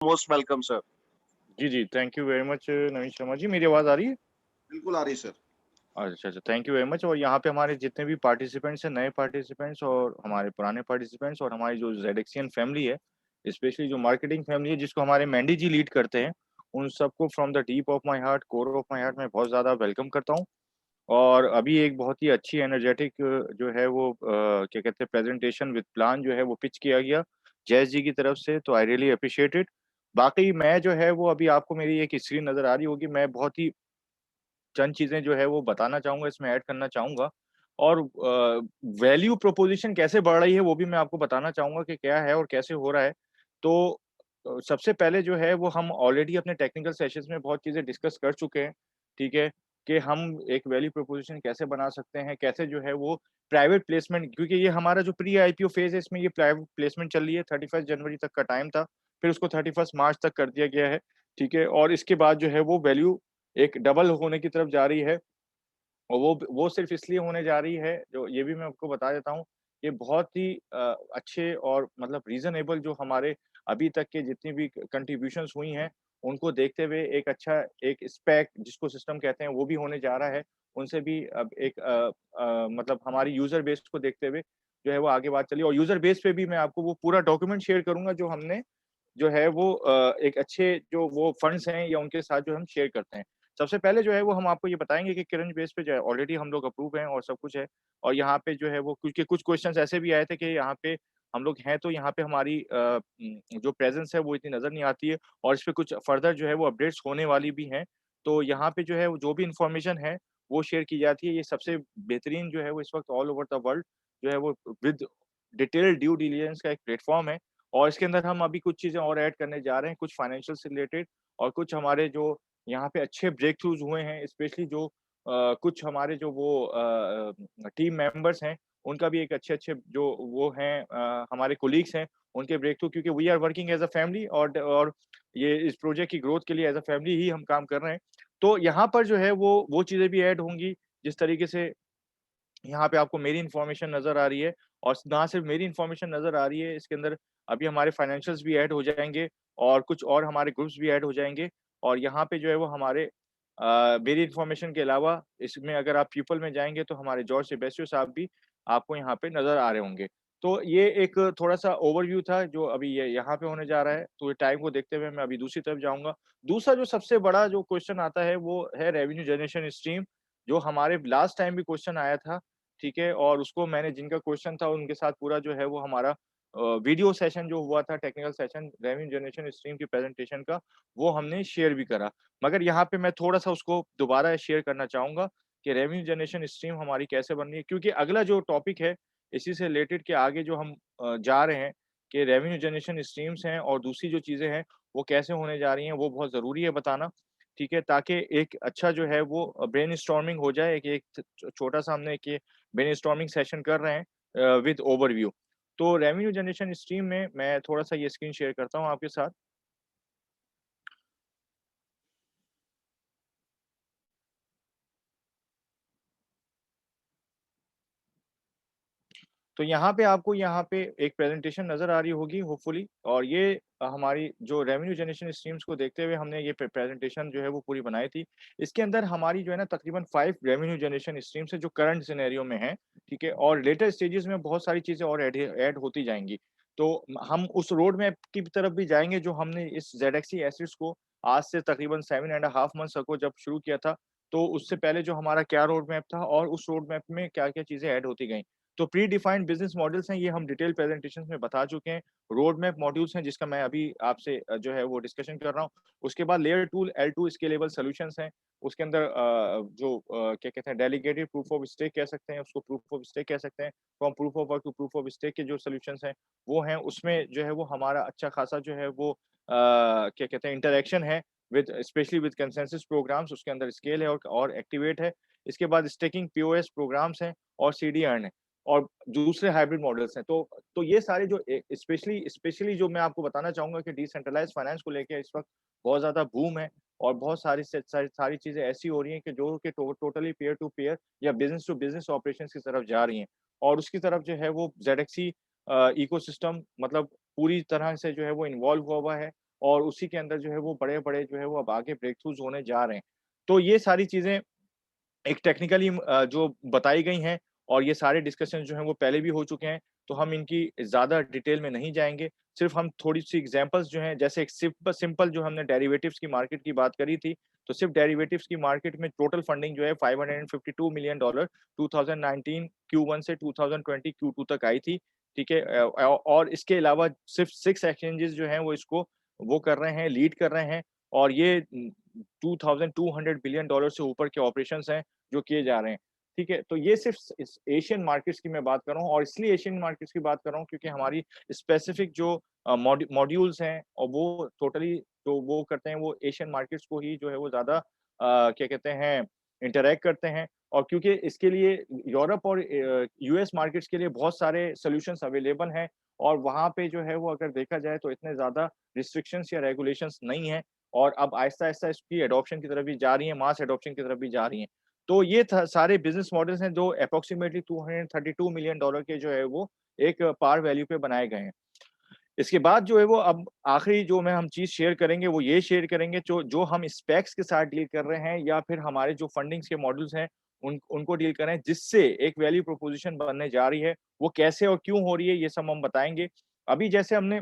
Most welcome sir. जी, जी। Thank you very much Naveen Sharma ji. मेरी आवाज़ आ रही है? बिल्कुल आ रही है सर। अच्छा, अच्छा। थैंक यू वेरी मच और यहाँ पे हमारे जितने भी पार्टिसिपेंट्स हैं, नए पार्टिसिपेंट्स और हमारे पुराने पार्टिसिपेंट्स और हमारी जो ज़ेडक्सियन फैमिली है, स्पेशली जो मार्केटिंग फैमिली है जिसको हमारे मेंडी जी लीड करते हैं, उन सबको from the deep of my heart, core of my heart मैं बहुत ज़्यादा वेलकम करता हूँ। और अभी एक बहुत ही अच्छी एनर्जेटिक जो है वो क्या कहते हैं प्रेज़ेंटेशन विद प्लान जो है वो पिच किया गया, जैस जी की तरफ से, तो आई रियली एप्रिशिएट इट। बाकी मैं जो है वो अभी आपको मेरी एक स्क्रीन नज़र आ रही होगी, मैं बहुत ही चंद चीज़ें जो है वो बताना चाहूँगा, इसमें ऐड करना चाहूँगा और वैल्यू प्रोपोज़िशन कैसे बढ़ रही है, वो भी मैं आपको बताना चाहूँगा कि क्या है और कैसे हो रहा है। तो सबसे पहले जो है वो हम ऑलरेडी अपने टेक्निकल सेशंस में बहुत चीज़ें डिस्कस कर चुके हैं, ठीक है? कि हम एक वैल्यू प्रोपोज़िशन कैसे बना सकते हैं, कैसे जो है वो प्राइवेट प्लेसमेंट क्योंकि ये हमारा जो प्री आईपीओ फ़ेज़ है, इसमें ये प्राइवेट प्लेसमेंट चल रही है, 31 जनवरी तक का टाइम था, फिर उसको 31 मार्च तक कर दिया गया है, ठीक है? और इसके बाद जो है वो वैल्यू एक डबल होने की तरफ जा रही है और वो सिर्फ़ इसलिए होने जा रही है, जो ये भी मैं आपको बता देता हूँ, ये बहुत ही अच्छे और मतलब रीज़नेबल जो हमारे अभी तक के जितनी भी कंट्रीब्यूशंस हुई हैं, उनको देखते हुए एक अच्छा एक स्पेक जिसको सिस्टम कहते हैं, वो भी होने जा रहा है। उनसे भी अब एक मतलब हमारी यूज़र बेस को देखते हुए जो है वो आगे बात चली और यूज़र बेस पे भी मैं आपको वो पूरा डॉक्यूमेंट शेयर करूँगा जो हमने जो है वो एक अच्छे जो वो फंड्स हैं या उनके साथ जो हम शेयर करते हैं। सबसे पहले जो है वो हम आपको ये बताएँगे कि किरंज बेस पे जो है ऑलरेडी हम लोग अप्रूव हैं और सब कुछ है और यहाँ पे जो है वो क्योंकि कुछ क्वेश्चन्स ऐसे भी आए थे कि यहाँ पे हम लोग हैं तो यहाँ पे हमारी जो प्रेज़ेंस है वो इतनी नज़र नहीं आती है और इस पे कुछ फर्दर जो है वो अपडेट्स होने वाली भी हैं। तो यहाँ पे जो है वो जो भी इन्फॉर्मेशन है वो शेयर की जाती है। ये सबसे बेहतरीन जो है वो इस वक़्त ऑल ओवर द वर्ल्ड जो है वो विद डिटेल्ड ड्यू डिलिजेंस का एक प्लेटफ़ॉर्म है। और इसके अंदर हम अभी कुछ चीज़ें और ऐड करने जा रहे हैं, कुछ फाइनेंशियल से रिलेटेड और कुछ हमारे जो यहाँ पे अच्छे ब्रेक थ्रूज़ हुए हैं, स्पेशली जो कुछ हमारे जो वो टीम मेंबर्स हैं, उनका भी एक अच्छे-अच्छे जो वो हैं हमारे कोलीग्स हैं, उनके ब्रेक थ्रू क्योंकि we are working as a family और ये इस प्रोजेक्ट की ग्रोथ के लिए एज़ अ फैमिली ही हम काम कर रहे हैं। तो यहाँ पर जो है वो चीज़ें भी ऐड होंगी, जिस तरीके से यहाँ पे आपको मेरी इन्फॉर्मेशन नज़र आ रही है और ना सिर्फ मेरी इन्फॉर्मेशन नज़र आ रही है, इसके अंदर अभी हमारे फाइनेंशियल्स भी ऐड हो जाएँगे और कुछ और हमारे ग्रुप्स भी ऐड हो जाएँगे और यहाँ पे जो है वो हमारे मेरी इन्फॉर्मेशन के अलावा इसमें अगर आप पीपल में जाएँगे तो हमारे जॉर्ज सेबेस्टियो साहब भी आपको यहाँ पे नज़र आ रहे होंगे। तो ये एक थोड़ा-सा ओवरव्यू था जो अभी ये यहाँ पे होने जा रहा है, तो टाइम को देखते हुए मैं अभी दूसरी तरफ जाऊँगा। दूसरा जो सबसे बड़ा जो क्वेश्चन आता है वो है रेवेन्यू जनरेशन स्ट्रीम, जो हमारे लास्ट टाइम भी क्वेश्चन आया था ठीक है? और उसको मैंने जिनका क्वेश्चन था उनके साथ पूरा जो है वो हमारा वीडियो सेशन जो हुआ था technical session revenue generation stream की प्रेज़ेंटेशन का, वो हमने शेयर भी करा। मगर यहाँ पे मैं थोड़ा-सा उसको दोबारा शेयर करना चाहूँगा कि रेवेन्यू जनरेशन स्ट्रीम हमारी कैसे बन रही है क्योंकि अगला जो टॉपिक है, इसी से रिलेटेड के आगे जो हम जा रहे हैं कि रेवेन्यू जनरेशन स्ट्रीम्स हैं और दूसरी जो चीज़ें हैं, वो कैसे होने जा रही हैं, वो बहुत ज़रूरी है बताना। ठीक है? ताकि एक अच्छा जो है वो ब्रेनस्टॉर्मिंग हो जाए, एक एक छोटा-सा हमने एक ये ब्रेनस्टॉर्मिंग सेशन कर रहे हैं विद ओवरव्यू। तो रेवेन्यू जनरेशन स्ट्रीम में मैं थोड़ा-सा ये स्क्रीन शेयर करता हूँ आपके साथ। तो यहाँ पे आपको यहाँ पे एक प्रेज़ेंटेशन नज़र आ रही होगी होपफुली और ये हमारी जो रेवेन्यू जनरेशन स्ट्रीम्स को देखते हुए हमने ये प्रेज़ेंटेशन जो है वो पूरी बनाई थी। इसके अंदर हमारी जो है ना तकरीबन 5 रेवेन्यू जनरेशन स्ट्रीम्स है जो करंट सिनेरियो में है, ठीक है? और लेटर स्टेजेस में बहुत सारी चीज़ें और ऐड होती जाएँगी। तो हम उस रोड मैप की तरफ भी जाएँगे जो हमने इस ज़ेडएक्सी एसेट्स को आज से तकरीबन 7 and a half months ago जब शुरू किया था, तो उससे पहले जो हमारा क्या रोड मैप था और उस रोड मैप में क्या-क्या चीज़ें ऐड होती गईं। तो प्री डिफाइंड बिज़नेस मॉडल्स हैं, ये हम डिटेल प्रेज़ेंटेशंस में बता चुके हैं। रोड मैप मॉड्यूल्स हैं, जिसका मैं अभी आपसे जो है वो डिस्कशन कर रहा हूँ। उसके बाद लेयर 2 L2 स्केलेबल सॉल्यूशंस हैं। उसके अंदर जो क्या कहते हैं डेलीगेटेड प्रूफ ऑफ स्टेक कह सकते हैं, उसको प्रूफ ऑफ स्टेक कह सकते हैं। From proof of work to proof of stake के जो सॉल्यूशंस हैं, वो हैं। उसमें जो है वो हमारा अच्छा खासा जो है वो क्या कहते हैं इंटरैक्शन है with specially with consensus programs उसके अंदर स्केल है और एक्टिवेट है। इसके बाद स्टेकिंग पीओएस प्रोग्राम्स हैं और सीडी अर्न है। और दूसरे हाइब्रिड मॉडल्स हैं। तो ये सारे जो स्पेशली स्पेशली जो मैं आपको बताना चाहूँगा कि डिसेंट्रलाइज़्ड फाइनेंस को लेके इस वक़्त बहुत ज़्यादा बूम है और बहुत सारी चीज़ें ऐसी हो रही हैं कि जो कि टोटली पीयर टू पीयर या बिज़नेस टू बिज़नेस ऑपरेशंस की तरफ जा रही हैं। और उसकी तरफ जो है वो ज़ेडएक्सी इकोसिस्टम मतलब पूरी तरह से जो है वो इन्वॉल्व हुआ है और उसी के अंदर जो है वो बड़े-बड़े जो है वो अब आगे ब्रेक थ्रूज़ होने जा रहे हैं। तो ये सारी चीज़ें एक टेक्निकली जो बताई गई हैं और ये सारे डिस्कशन जो हैं वो पहले भी हो चुके हैं, तो हम इनकी ज़्यादा डिटेल में नहीं जाएँगे। सिर्फ़ हम थोड़ी-सी एग्ज़ाम्पल्स जो हैं जैसे एक सिंपल जो हमने डेरिवेटिव्स की मार्केट की बात करी थी, तो सिर्फ़ डेरिवेटिव्स की मार्केट में टोटल फंडिंग जो है $552 मिलियन 2019 Q1 से 2020 Q2 तक आई थी, ठीक है? और इसके अलावा सिर्फ़ 6 एक्सचेंजेस जो हैं वो इसको वो कर रहे हैं, लीड कर रहे हैं और ये 2200 बिलियन डॉलर से ऊपर के ऑपरेशंस हैं जो किए जा रहे हैं, ठीक है? तो ये सिर्फ़ इस एशियन मार्केट्स की मैं बात कर रहा हूँ और इसलिए एशियन मार्केट्स की बात कर रहा हूँ क्योंकि हमारी स्पेसिफ़िक जो मॉड्यूल्स हैं और वो टोटली जो वो करते हैं वो एशियन मार्केट्स को ही जो है वो ज़्यादा क्या कहते हैं इंटरैक्ट करते हैं और क्योंकि इसके लिए यूरोप और यूएस मार्केट्स के लिए बहुत सारे सॉल्यूशंस अवेलेबल हैं और वहाँ पे जो है वो अगर देखा जाए तो इतने ज़्यादा रिस्ट्रिक्शंस या रेगुलेशंस नहीं हैं और अब आहिस्ता-आहिस्ता इसकी एडॉप्शन की तरफ भी जा रही हैं, मास एडॉप्शन की तरफ भी जा रही हैं। तो ये था सारे बिज़नेस मॉडल्स हैं जो अप्रॉक्सिमेटली $232 मिलियन के जो है वो एक पार वैल्यू पे बनाए गए हैं। इसके बाद जो है वो अब आखिरी जो में हम चीज़ शेयर करेंगे वो ये शेयर करेंगे जो जो हम स्पेक्स के साथ डील कर रहे हैं या फिर हमारे जो फंडिंग्स के मॉडल्स हैं उनको डील कर रहे हैं जिससे एक वैल्यू प्रोपोज़िशन बनने जा रही है, वो कैसे और क्यों हो रही है ये सब हम बताएँगे। अभी जैसे हमने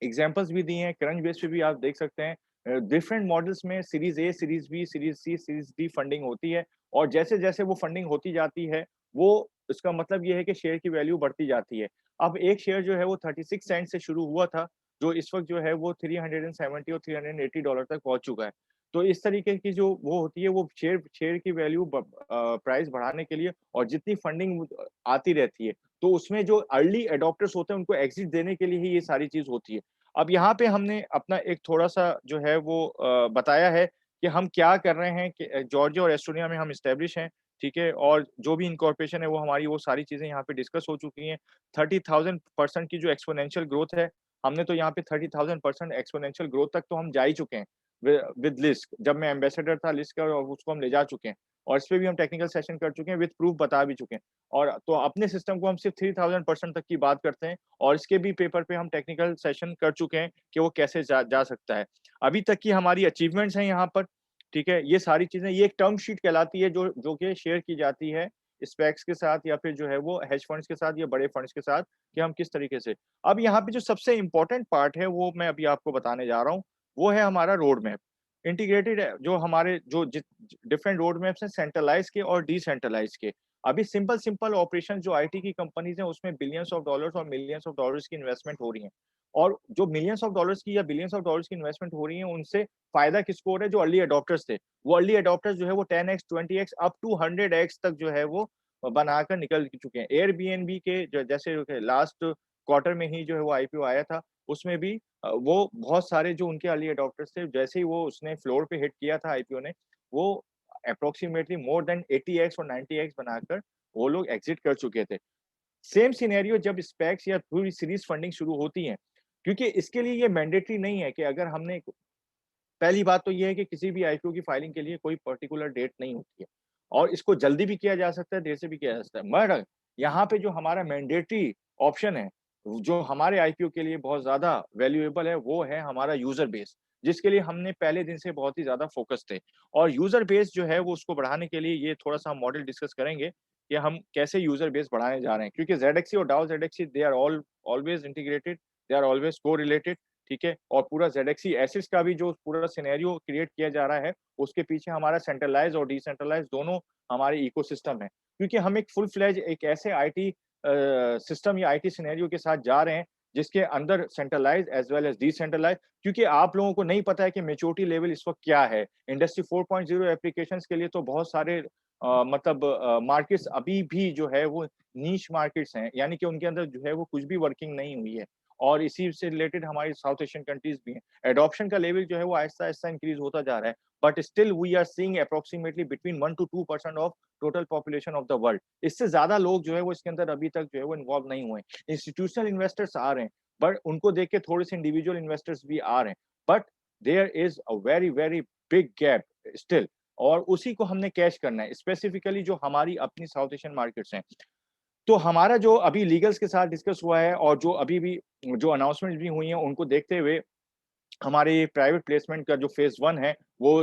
एग्ज़ाम्पल्स भी दिए हैं, क्रंच बेस पे भी आप देख सकते हैं डिफरेंट मॉडल्स में series A, series B, series C, series D funding होती है और जैसे-जैसे वो फंडिंग होती जाती है, वो इसका मतलब ये है कि शेयर की वैल्यू बढ़ती जाती है। अब एक शेयर जो है वो 36 सेंट से शुरू हुआ था, जो इस वक़्त जो है वो 370 और $380 तक पहुँच चुका है। तो इस तरीके की जो वो होती है वो शेयर शेयर की वैल्यू प्राइस बढ़ाने के लिए और जितनी फंडिंग आती रहती है, तो उसमें जो अर्ली एडॉप्टर्स होते हैं उनको एग्ज़िट देने के लिए ही ये सारी चीज़ होती है। अब यहाँ पे हमने अपना एक थोड़ा-सा जो है वो बताया है कि हम क्या कर रहे हैं कि जॉर्जिया और एस्टोनिया में हम एस्टेब्लिश हैं, ठीक है? और जो भी इनकॉर्पोरेशन है वो हमारी वो सारी चीज़ें यहाँ पे डिस्कस हो चुकी हैं। 30,000% की जो एक्स्पोनेंशियल ग्रोथ है, हमने तो यहाँ पे 30,000% एक्स्पोनेंशियल ग्रोथ तक तो हम जा ही चुके हैं विद लिस्क जब मैं एम्बेसडर था लिस्क का और उसको हम ले जा चुके हैं। और इस पे भी हम टेक्निकल सेशन कर चुके हैं, विद प्रूफ बता भी चुके हैं। और तो अपने सिस्टम को हम सिर्फ़ 3000% तक की बात करते हैं और इसके भी पेपर पे हम टेक्निकल सेशन कर चुके हैं कि वो कैसे जा जा सकता है। अभी तक की हमारी अचीवमेंट्स हैं यहाँ पर, ठीक है? ये सारी चीज़ें ये एक टर्म शीट कहलाती है जो कि शेयर की जाती है स्पेक्स के साथ या फिर जो है वो हेज फंड्स के साथ या बड़े फंड्स के साथ कि हम किस तरीके से अब यहाँ पे जो सबसे इम्पोर्टेंट पार्ट है वो मैं अभी आपको बताने जा रहा हूँ, वो है हमारा रोड मैप। इंटीग्रेटेड है जो हमारे जो जित डिफरेंट रोड मैप्स हैं सेंट्रलाइज़ के और डिसेंट्रलाइज़ के। अभी सिंपल ऑपरेशन जो आईटी की कंपनीज़ हैं उसमें बिलियंस ऑफ डॉलर्स और मिलियंस ऑफ डॉलर्स की इन्वेस्टमेंट हो रही है। और जो मिलियंस ऑफ डॉलर्स की या बिलियंस ऑफ डॉलर्स की इन्वेस्टमेंट हो रही है उनसे फ़ायदा किसको हो रहा है जो अर्ली एडॉप्टर्स थे। वो अर्ली एडॉप्टर्स जो है वो 10x 20x up to 100x तक जो है वो बनाकर निकल चुके हैं। एयरबीएनबी के जैसे लास्ट क्वार्टर में ही जो है वो आईपीओ आया था, उसमें भी वो बहुत सारे जो उनके अर्ली एडॉप्टर्स थे जैसे ही वो उसने फ्लोर पे हिट किया था आईपीओ ने, वो एप्रोक्सिमेटली मोर देन 80x और 90x बनाकर वो लोग एग्ज़िट कर चुके थे। सेम सिनेरियो जब स्पेक्स या पूरी सीरीज़ फंडिंग शुरू होती है, क्योंकि इसके लिए ये मैंडेटरी नहीं है कि अगर हमने पहली बात तो ये है कि किसी भी आईपीओ की फाइलिंग के लिए कोई पर्टिकुलर डेट नहीं होती है और इसको जल्दी भी किया जा सकता है, देर से भी किया जा सकता है। मगर यहाँ पे जो हमारा मैंडेटरी ऑप्शन है, जो हमारे आईपीओ के लिए बहुत ज़्यादा वैल्यूएबल है, वो है हमारा यूज़र बेस, जिसके लिए हमने पहले दिन से बहुत ही ज़्यादा फ़ोकस थे। और यूज़र बेस जो है, वो उसको बढ़ाने के लिए ये थोड़ा-सा हम मॉडल डिस्कस करेंगे कि हम कैसे यूज़र बेस बढ़ाने जा रहे हैं। क्योंकि ज़ेडएक्सी और डाउ ज़ेडएक्सी they are always integrated, they are always correlated. ठीक है? और पूरा ज़ेडएक्सी एसिस का भी जो पूरा सिनेरियो क्रिएट किया जा रहा है, उसके पीछे हमारा सेंट्रलाइज़ और डिसेंट्रलाइज़ दोनों हमारे इकोसिस्टम है। क्योंकि हम एक फुल फ्लेज एक ऐसे आईटी सिस्टम या आईटी सिनेरियो के साथ जा रहे हैं, जिसके अंदर सेंट्रलाइज़ एज़ वेल एज़ डिसेंट्रलाइज़ क्योंकि आप लोगों को नहीं पता है कि मैच्योरिटी लेवल इस वक़्त क्या है। इंडस्ट्री 4.0 एप्लीकेशंस के लिए तो बहुत सारे मतलब मार्केट्स अभी भी जो है वो नीश मार्केट्स हैं, यानी कि उनके अंदर जो है वो कुछ भी वर्किंग नहीं हुई है। और इसी से रिलेटेड हमारी साउथ एशियन कंट्रीज भी हैं। एडॉप्शन का लेवल जो है वो आहिस्ता-आहिस्ता इंक्रीज़ होता जा रहा है। But still we are seeing approximately between 1 to 2% of total population of the world. इससे ज़्यादा लोग जो है वो इसके अंदर अभी तक जो है वो इन्वॉल्व नहीं हुए हैं। इंस्टीट्यूशनल इन्वेस्टर्स आ रहे हैं, बट उनको देख के थोड़े से इंडिविजुअल इन्वेस्टर्स भी आ रहे हैं। But there is a very, very big gap still और उसी को हमने कैच करना है। स्पेसिफिकली जो हमारी अपनी साउथ एशियन मार्केट्स हैं। तो हमारा जो अभी लीगल्स के साथ डिस्कस हुआ है और जो अभी भी जो अनाउंसमेंट्स भी हुई हैं, उनको देखते हुए हमारे प्राइवेट प्लेसमेंट का जो फेज 1 है वो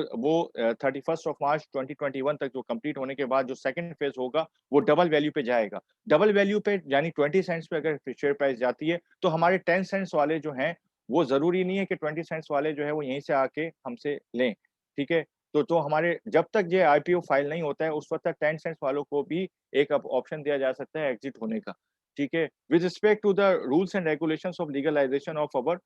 31 ऑफ मार्च 2021 तक जो कंप्लीट होने के बाद जो सेकंड फेज होगा वो डबल वैल्यू पे जाएगा। डबल वैल्यू पे यानी 20 सेंट्स पे अगर शेयर प्राइस जाती है तो हमारे 10 सेंट्स वाले जो हैं वो ज़रूरी नहीं है कि 20 सेंट्स वाले जो है वो यहीं से आके हमसे लें, ठीक है? तो हमारे जब तक ये आईपीओ फाइल नहीं होता है उस वक़्त तक 10 सेंट्स वालों को भी एक ऑप्शन दिया जा सकता है एग्जिट होने का, ठीक है? With respect to the rules and regulations of legalisation of our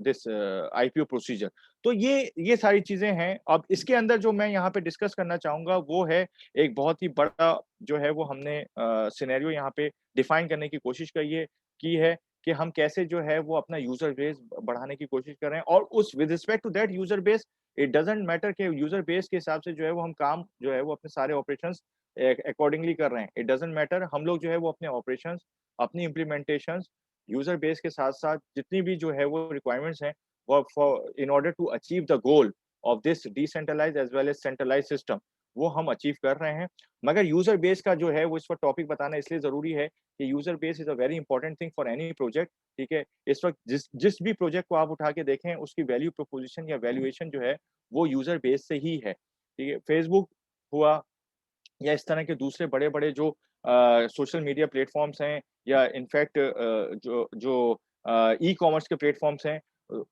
this IPO procedure. तो ये सारी चीज़ें हैं। अब इसके अंदर जो मैं यहाँ पे डिस्कस करना चाहूँगा वो है एक बहुत ही बड़ा जो है वो हमने सिनेरियो यहाँ पे डिफाइन करने की कोशिश की है कि हम कैसे जो है वो अपना यूज़र बेस बढ़ाने की कोशिश कर रहे हैं और उस with respect to that user base it doesn't matter कि यूज़र बेस के हिसाब से जो है वो हम काम जो है वो अपने सारे ऑपरेशंस अकॉर्डिंगली कर रहे हैं। इट डज़न्ट मैटर हम लोग जो है वो अपने ऑपरेशंस, अपनी इम्प्लीमेंटेशंस यूज़र बेस के साथ-साथ जितनी भी जो है वो रिक्वायरमेंट्स हैं for in order to achieve the goal of this decentralised as well as centralised system वो हम अचीव कर रहे हैं। मगर यूज़र बेस का जो है वो इस वक़्त टॉपिक बताना इसलिए ज़रूरी है कि user base is a very important thing for any project, ठीक है? इस वक़्त जिस जिस भी प्रोजेक्ट को आप उठा के देखें उसकी वैल्यू प्रोपोज़िशन या वैल्यूएशन जो है वो यूज़र बेस से ही है, ठीक है? फेसबुक हुआ या इस तरह के दूसरे बड़े-बड़े जो सोशल मीडिया प्लेटफ़ॉर्म्स हैं या इनफैक्ट जो जो ई-कॉमर्स के प्लेटफ़ॉर्म्स हैं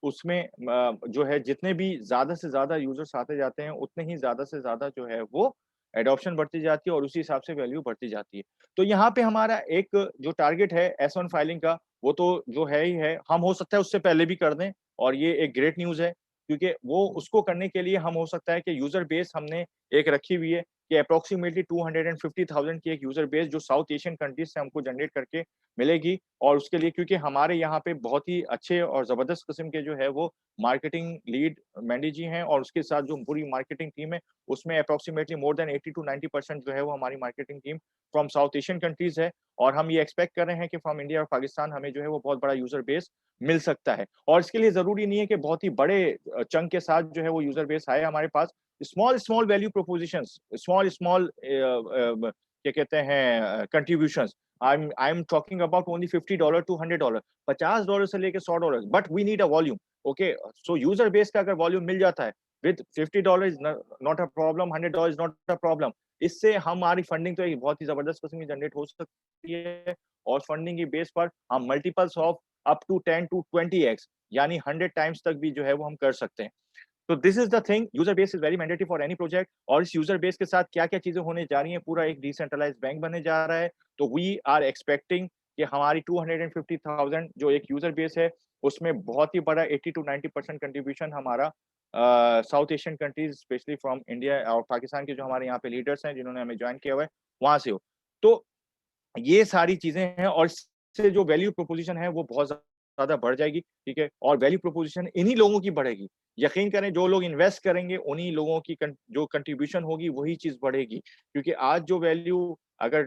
उसमें जो है जितने भी ज़्यादा से ज़्यादा यूज़र्स आते जाते हैं, उतने ही ज़्यादा से ज़्यादा जो है वो एडॉप्शन बढ़ती जाती है और उसी हिसाब से वैल्यू बढ़ती जाती है। तो यहाँ पे हमारा एक जो टारगेट है एस-1 फाइलिंग का, वो तो जो है ही है। हम हो सकता है उससे पहले भी कर दें और ये एक ग्रेट न्यूज़ है क्योंकि वो उसको करने के लिए हम हो सकता है कि यूज़र बेस हमने एक रखी हुई है कि अप्रॉक्सिमेटली 250,000 की एक यूज़र बेस जो साउथ एशियन कंट्रीज़ से हमको जनरेट करके मिलेगी और उसके लिए क्योंकि हमारे यहाँ पे बहुत ही अच्छे और ज़बरदस्त किस्म के जो है वो मार्केटिंग लीड मैंडी जी हैं और उसके साथ जो पूरी मार्केटिंग टीम है, उसमें अप्रॉक्सिमेटली मोर देन 80 टू 90% जो है वो हमारी marketing team from south Asian countries है और हम ये एक्सपेक्ट कर रहे हैं कि फ्रॉम इंडिया और पाकिस्तान हमें जो है वो बहुत बड़ा यूज़र बेस मिल सकता है। और इसके लिए ज़रूरी नहीं है कि बहुत ही बड़े चंक के साथ जो है वो यूज़र बेस आए हमारे पास। स्मॉल वैल्यू प्रोपोज़िशंस, स्मॉल क्या कहते हैं contributions. I am talking about only $50 to $100 $50 से लेके $100 but we need a volume, okay? So user base का अगर वॉल्यूम मिल जाता है विथ $50 इज़ न not a problem, $100 is not a problem. इससे हमारी फंडिंग तो एक बहुत ही ज़बरदस्त किस्म की जनरेट हो सकती है और फंडिंग की बेस पर हम multiples of up to 10 to 20x यानी 100 टाइम्स तक भी जो है वो हम कर सकते हैं। तो this is the thing user base is very mandatory for any project और इस यूजर बेस के साथ क्या-क्या चीजें होने जा रही हैं पूरा एक डिसेंट्रलाइज्ड बैंक बनने जा रहा है। तो वी आर एक्सपेक्टिंग कि हमारी 250,000 जो एक यूजर बेस है उसमें बहुत ही बड़ा 80 टू 90% कंट्रीब्यूशन हमारा south Asian countries specially from India और पाकिस्तान के जो हमारे यहाँ पे लीडर्स हैं जिन्होंने हमें ज्वाइन किया हुआ है वहां से हो। तो ये सारी चीज़ें हैं और इससे जो वैल्यू प्रोपोज़िशन है वो बहुत ज़्यादा बढ़ जाएगी, ठीक है? और वैल्यू प्रोपोज़िशन इन्हीं लोगों की बढ़ेगी। यकीन करें जो लोग इन्वेस्ट करेंगे उन्हीं लोगों की जो कंट्रीब्यूशन होगी वही चीज़ बढ़ेगी। क्योंकि आज जो वैल्यू अगर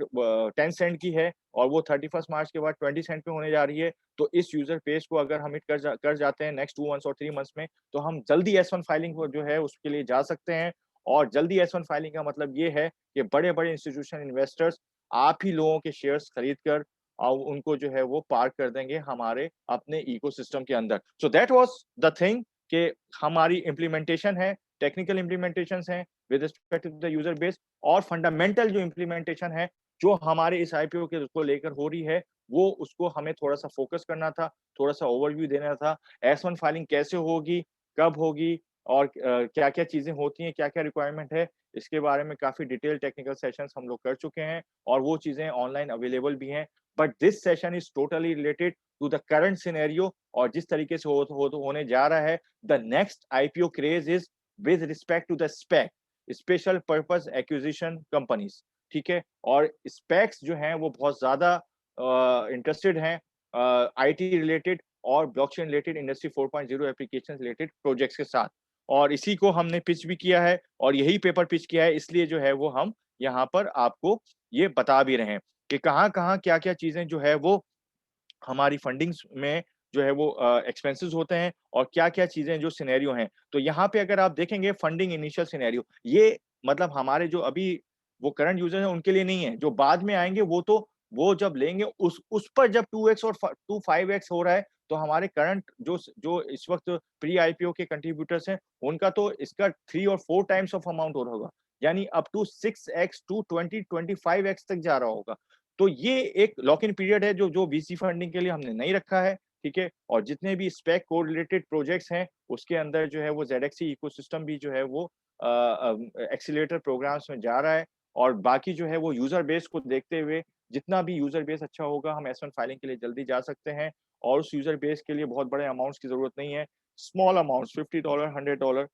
10 सेंट की है और वो 31 मार्च के बाद 20 सेंट पे होने जा रही है, तो इस यूज़र बेस को अगर हम हिट कर जाते हैं नेक्स्ट 2 मंथ्स और 3 मंथ्स में, तो हम जल्दी एस-1 फाइलिंग को जो है उसके लिए जा सकते हैं। और जल्दी एस-1 फाइलिंग का मतलब ये है कि बड़े-बड़े इंस्टीट्यूशनल इन्वेस्टर्स आप ही लोगों के शेयर्स खरीद कर उनको जो है वो पार्क कर देंगे हमारे अपने इकोसिस्टम के अंदर। So that was the thing कि हमारी इम्प्लीमेंटेशन है, टेक्निकल इम्प्लीमेंटेशंस हैं with respect to the user base और फंडामेंटल जो इम्प्लीमेंटेशन है, जो हमारे इस आईपीओ के को लेकर हो रही है, वो उसको हमें थोड़ा-सा फ़ोकस करना था, थोड़ा-सा ओवरव्यू देना था। एस-1 फाइलिंग कैसे होगी, कब होगी और क्या-क्या चीज़ें होती हैं, क्या-क्या रिक्वायरमेंट है, इसके बारे में काफ़ी डिटेल टेक्निकल सेशंस हम लोग कर चुके हैं। और वो चीज़ें ऑनलाइन अवेलेबल भी हैं। But this session is totally related to the current scenario और जिस तरीके से होने जा रहा है, the next IPO craze is with respect to the SPAC, special purpose acquisition companies, ठीक है? और स्पेक्स जो हैं वो बहुत ज़्यादा इंटरेस्टेड हैं आईटी रिलेटेड और blockchain related industry 4.0 applications related projects के साथ। और इसी को हमने पिच भी किया है और यही पेपर पिच किया है इसलिए जो है वो हम यहाँ पर आपको ये बता भी रहे हैं कि कहाँ-कहाँ, क्या-क्या चीज़ें जो है वो हमारी फंडिंग्स में जो है वो एक्सपेंसेस होते हैं और क्या-क्या चीज़ें जो सिनेरियो हैं। तो यहाँ पे अगर आप देखेंगे फंडिंग इनिशियल सिनेरियो ये मतलब हमारे जो अभी वो करंट यूज़र हैं उनके लिए नहीं है। जो बाद में आएँगे वो तो वो जब लेंगे उस पर जब 2x और 5x हो रहा है तो हमारे करंट जो इस वक्त प्री आईपीओ के कंट्रीब्यूटर्स हैं, उनका तो इसका 3 और 4 टाइम्स ऑफ अमाउंट और होगा, यानी up to 6x to 20-25x तक जा रहा होगा। तो ये एक लॉक इन पीरियड है जो वीसी फंडिंग के लिए हमने नहीं रखा है, ठीक है? और जितने भी स्पेक कोरिलेटेड प्रोजेक्ट्स हैं, उसके अंदर जो है वो ज़ेडएक्सी इकोसिस्टम भी जो है वो एक्सीलरेटर प्रोग्राम्स में जा रहा है, और बाकी जो है वो यूज़र बेस को देखते हुए जितना भी यूज़र बेस अच्छा होगा, हम एस-1 फाइलिंग के लिए जल्दी जा सकते हैं, और उस यूज़र बेस के लिए बहुत बड़े अमाउंट्स की ज़रूरत नहीं है। स्मॉल अमाउंट्स $50, $100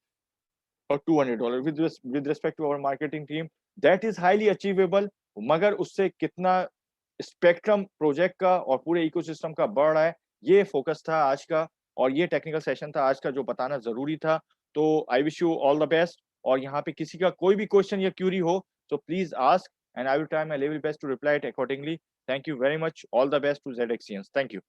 और $200 with respect to our marketing team, that is highly achievable. मगर उससे कितना स्पेक्ट्रम प्रोजेक्ट का और पूरे इकोसिस्टम का बढ़ रहा है, ये फोकस था आज का, और ये टेक्निकल सेशन था आज का जो बताना ज़रूरी था। तो I wish you all the best, और यहाँ पे किसी का कोई भी क्वेश्चन या क्वेरी हो, तो please ask and I will try my level best to reply it accordingly. Thank you very much, all the best to ज़ेडएक्सियंस। Thank you.